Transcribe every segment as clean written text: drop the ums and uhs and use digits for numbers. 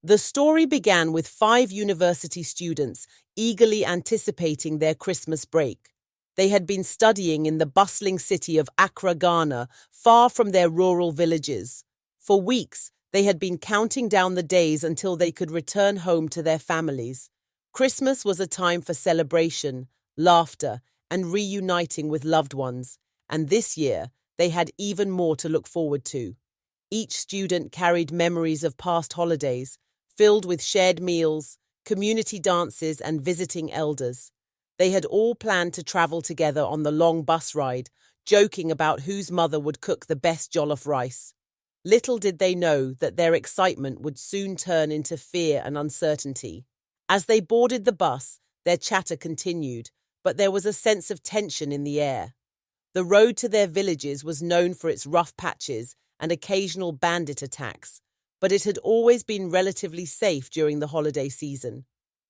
The story began with 5 university students eagerly anticipating their Christmas break. They had been studying in the bustling city of Accra, Ghana, far from their rural villages. For weeks, they had been counting down the days until they could return home to their families. Christmas was a time for celebration, laughter, and reuniting with loved ones, and this year they had even more to look forward to. Each student carried memories of past holidays, filled with shared meals, community dances, and visiting elders. They had all planned to travel together on the long bus ride, joking about whose mother would cook the best jollof rice. Little did they know that their excitement would soon turn into fear and uncertainty. As they boarded the bus, their chatter continued, but there was a sense of tension in the air. The road to their villages was known for its rough patches and occasional bandit attacks, but it had always been relatively safe during the holiday season.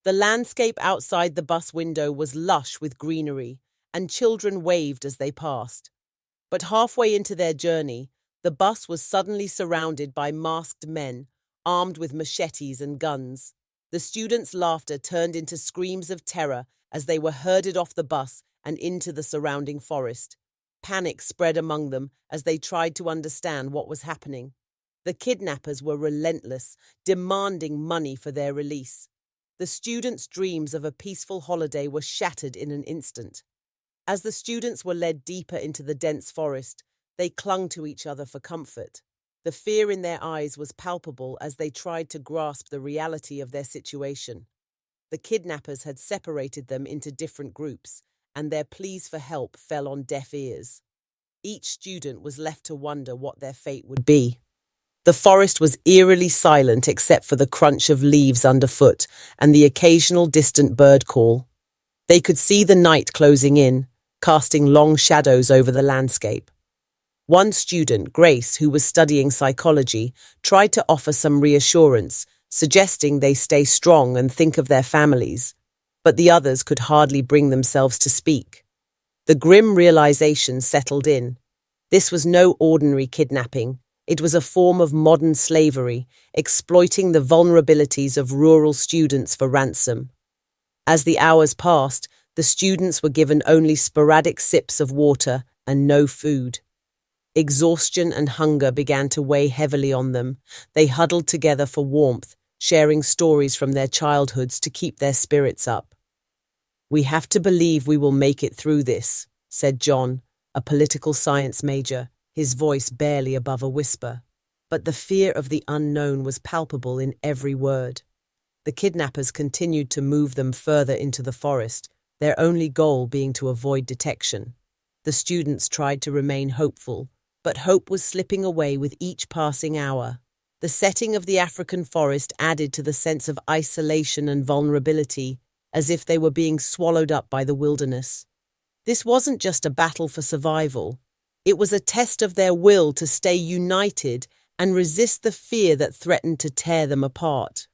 The landscape outside the bus window was lush with greenery, and children waved as they passed. But halfway into their journey, the bus was suddenly surrounded by masked men, armed with machetes and guns. The students' laughter turned into screams of terror as they were herded off the bus and into the surrounding forest. Panic spread among them as they tried to understand what was happening. The kidnappers were relentless, demanding money for their release. The students' dreams of a peaceful holiday were shattered in an instant. As the students were led deeper into the dense forest, they clung to each other for comfort. The fear in their eyes was palpable as they tried to grasp the reality of their situation. The kidnappers had separated them into different groups, and their pleas for help fell on deaf ears. Each student was left to wonder what their fate would be. The forest was eerily silent except for the crunch of leaves underfoot and the occasional distant bird call. They could see the night closing in, casting long shadows over the landscape. One student, Grace, who was studying psychology, tried to offer some reassurance, suggesting they stay strong and think of their families, but the others could hardly bring themselves to speak. The grim realization settled in. This was no ordinary kidnapping. It was a form of modern slavery, exploiting the vulnerabilities of rural students for ransom. As the hours passed, the students were given only sporadic sips of water and no food. Exhaustion and hunger began to weigh heavily on them. They huddled together for warmth, sharing stories from their childhoods to keep their spirits up. "We have to believe we will make it through this," said John, a political science major, his voice barely above a whisper. But the fear of the unknown was palpable in every word. The kidnappers continued to move them further into the forest, their only goal being to avoid detection. The students tried to remain hopeful, but hope was slipping away with each passing hour. The setting of the African forest added to the sense of isolation and vulnerability, as if they were being swallowed up by the wilderness. This wasn't just a battle for survival. It was a test of their will to stay united and resist the fear that threatened to tear them apart.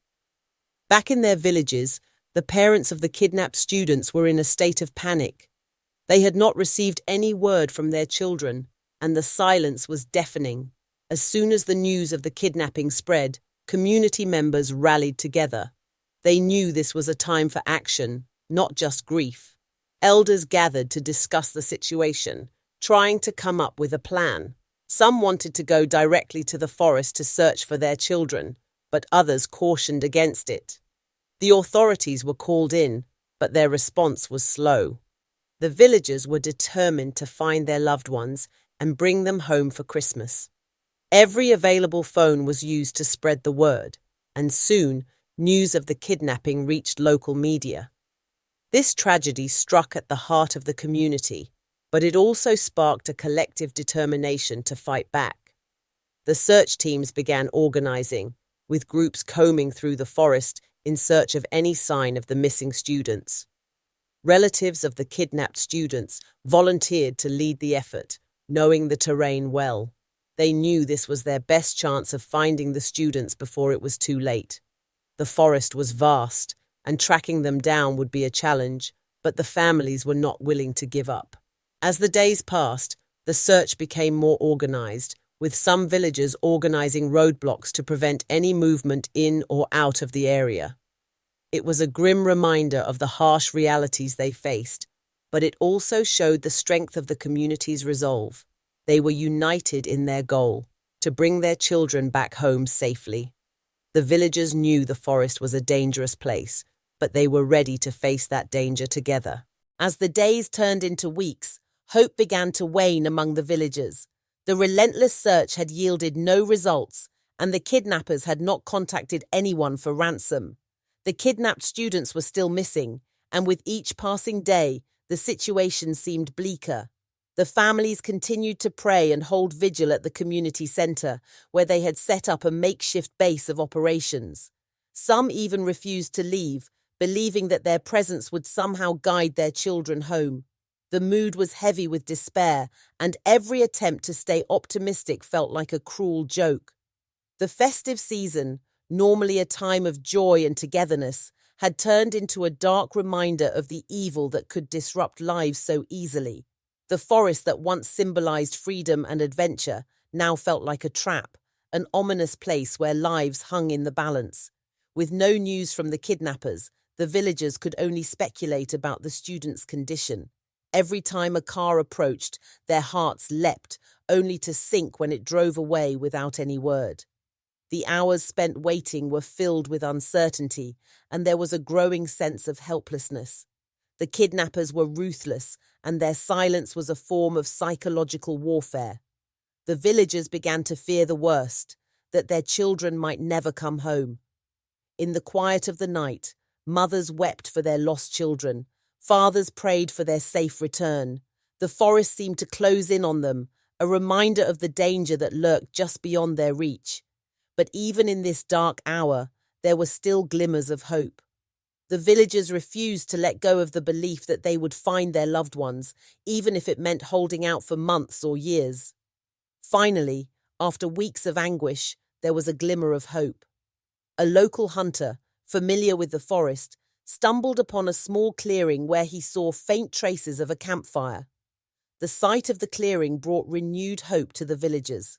Back in their villages, the parents of the kidnapped students were in a state of panic. They had not received any word from their children, and the silence was deafening. As soon as the news of the kidnapping spread, community members rallied together. They knew this was a time for action, not just grief. Elders gathered to discuss the situation, trying to come up with a plan. Some wanted to go directly to the forest to search for their children, but others cautioned against it. The authorities were called in, but their response was slow. The villagers were determined to find their loved ones and bring them home for Christmas. Every available phone was used to spread the word, and soon news of the kidnapping reached local media. This tragedy struck at the heart of the community, but it also sparked a collective determination to fight back. The search teams began organizing, with groups combing through the forest in search of any sign of the missing students. Relatives of the kidnapped students volunteered to lead the effort, knowing the terrain well. They knew this was their best chance of finding the students before it was too late. The forest was vast, and tracking them down would be a challenge, but the families were not willing to give up. As the days passed, the search became more organized, with some villagers organizing roadblocks to prevent any movement in or out of the area. It was a grim reminder of the harsh realities they faced, but it also showed the strength of the community's resolve. They were united in their goal to bring their children back home safely. The villagers knew the forest was a dangerous place, but they were ready to face that danger together. As the days turned into weeks, hope began to wane among the villagers. The relentless search had yielded no results, and the kidnappers had not contacted anyone for ransom. The kidnapped students were still missing, and with each passing day, the situation seemed bleaker. The families continued to pray and hold vigil at the community center, where they had set up a makeshift base of operations. Some even refused to leave, believing that their presence would somehow guide their children home. The mood was heavy with despair, and every attempt to stay optimistic felt like a cruel joke. The festive season, normally a time of joy and togetherness, had turned into a dark reminder of the evil that could disrupt lives so easily. The forest that once symbolized freedom and adventure now felt like a trap, an ominous place where lives hung in the balance. With no news from the kidnappers, the villagers could only speculate about the students' condition. Every time a car approached, their hearts leapt, only to sink when it drove away without any word. The hours spent waiting were filled with uncertainty, and there was a growing sense of helplessness. The kidnappers were ruthless, and their silence was a form of psychological warfare. The villagers began to fear the worst, that their children might never come home. In the quiet of the night, mothers wept for their lost children. Fathers prayed for their safe return. The forest seemed to close in on them, a reminder of the danger that lurked just beyond their reach. But even in this dark hour, there were still glimmers of hope. The villagers refused to let go of the belief that they would find their loved ones, even if it meant holding out for months or years. Finally, after weeks of anguish, there was a glimmer of hope. A local hunter, familiar with the forest, stumbled upon a small clearing where he saw faint traces of a campfire. The sight of the clearing brought renewed hope to the villagers.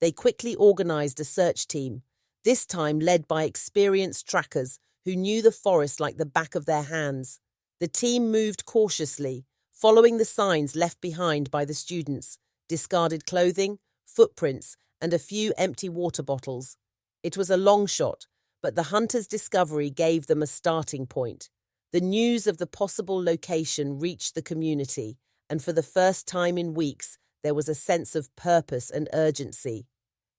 They quickly organized a search team, this time led by experienced trackers who knew the forest like the back of their hands. The team moved cautiously, following the signs left behind by the students, discarded clothing, footprints, and a few empty water bottles. It was a long shot, but the hunters' discovery gave them a starting point. The news of the possible location reached the community, and for the first time in weeks, there was a sense of purpose and urgency.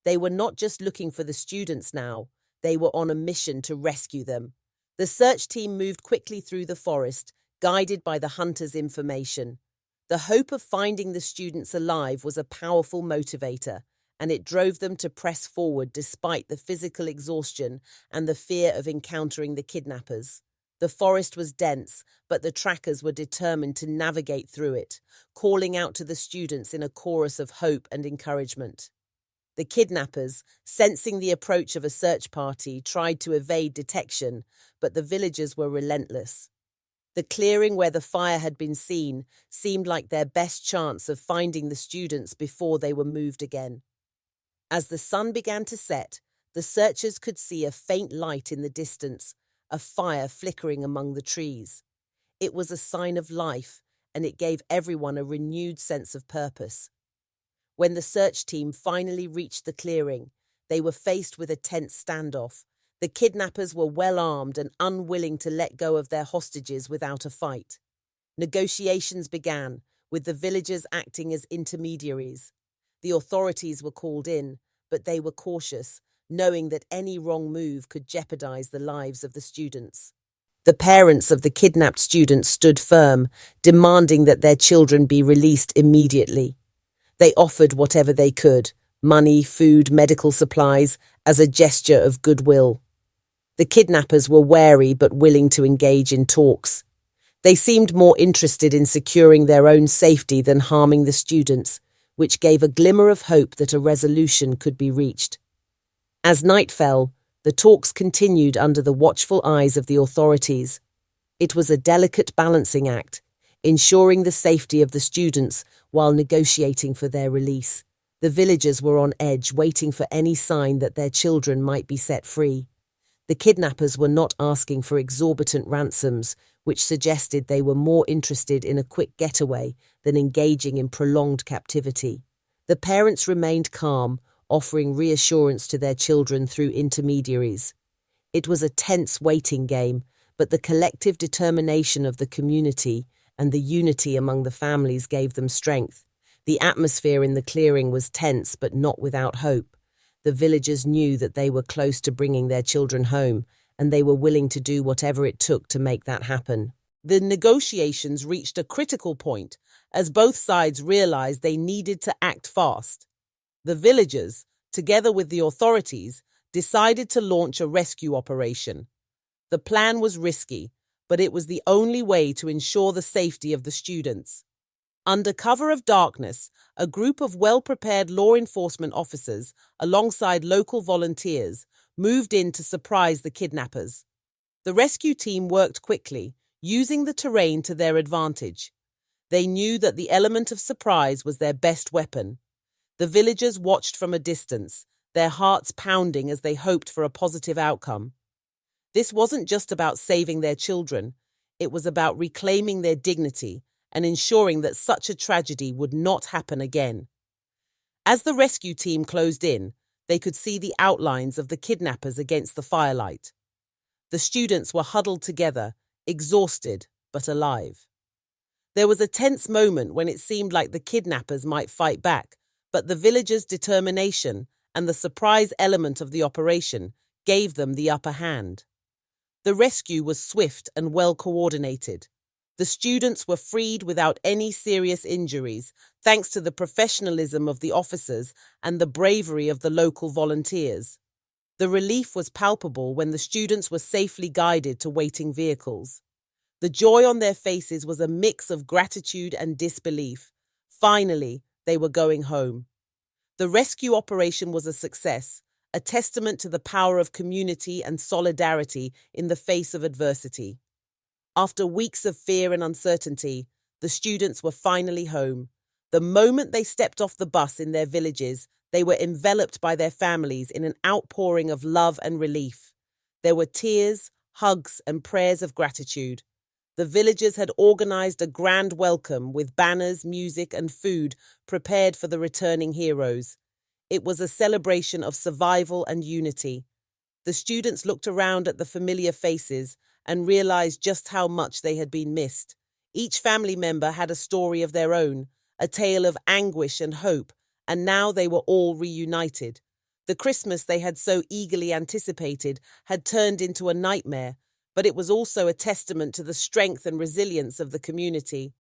They were not just looking for the students now, they were on a mission to rescue them. The search team moved quickly through the forest, guided by the hunters' information. The hope of finding the students alive was a powerful motivator, and it drove them to press forward despite the physical exhaustion and the fear of encountering the kidnappers. The forest was dense, but the trackers were determined to navigate through it, calling out to the students in a chorus of hope and encouragement. The kidnappers, sensing the approach of a search party, tried to evade detection, but the villagers were relentless. The clearing where the fire had been seen seemed like their best chance of finding the students before they were moved again. As the sun began to set, the searchers could see a faint light in the distance, a fire flickering among the trees. It was a sign of life, and it gave everyone a renewed sense of purpose. When the search team finally reached the clearing, they were faced with a tense standoff. The kidnappers were well armed and unwilling to let go of their hostages without a fight. Negotiations began, with the villagers acting as intermediaries. The authorities were called in, but they were cautious, knowing that any wrong move could jeopardize the lives of the students. The parents of the kidnapped students stood firm, demanding that their children be released immediately. They offered whatever they could, money, food, medical supplies, as a gesture of goodwill. The kidnappers were wary but willing to engage in talks. They seemed more interested in securing their own safety than harming the students, which gave a glimmer of hope that a resolution could be reached. As night fell, the talks continued under the watchful eyes of the authorities. It was a delicate balancing act, ensuring the safety of the students while negotiating for their release. The villagers were on edge, waiting for any sign that their children might be set free. The kidnappers were not asking for exorbitant ransoms, which suggested they were more interested in a quick getaway than engaging in prolonged captivity. The parents remained calm, offering reassurance to their children through intermediaries. It was a tense waiting game, but the collective determination of the community and the unity among the families gave them strength. The atmosphere in the clearing was tense, but not without hope. The villagers knew that they were close to bringing their children home, and they were willing to do whatever it took to make that happen. The negotiations reached a critical point, as both sides realized they needed to act fast. The villagers, together with the authorities, decided to launch a rescue operation. The plan was risky, but it was the only way to ensure the safety of the students. Under cover of darkness, a group of well-prepared law enforcement officers, alongside local volunteers, moved in to surprise the kidnappers. The rescue team worked quickly, using the terrain to their advantage. They knew that the element of surprise was their best weapon. The villagers watched from a distance, their hearts pounding as they hoped for a positive outcome. This wasn't just about saving their children, it was about reclaiming their dignity and ensuring that such a tragedy would not happen again. As the rescue team closed in, they could see the outlines of the kidnappers against the firelight. The students were huddled together, exhausted but alive. There was a tense moment when it seemed like the kidnappers might fight back, but the villagers' determination and the surprise element of the operation gave them the upper hand. The rescue was swift and well coordinated. The students were freed without any serious injuries, thanks to the professionalism of the officers and the bravery of the local volunteers. The relief was palpable when the students were safely guided to waiting vehicles. The joy on their faces was a mix of gratitude and disbelief. Finally, they were going home. The rescue operation was a success, a testament to the power of community and solidarity in the face of adversity. After weeks of fear and uncertainty, the students were finally home. The moment they stepped off the bus in their villages, they were enveloped by their families in an outpouring of love and relief. There were tears, hugs, and prayers of gratitude. The villagers had organized a grand welcome with banners, music, and food prepared for the returning heroes. It was a celebration of survival and unity. The students looked around at the familiar faces and realized just how much they had been missed. Each family member had a story of their own, a tale of anguish and hope, and now they were all reunited. The Christmas they had so eagerly anticipated had turned into a nightmare, but it was also a testament to the strength and resilience of the community.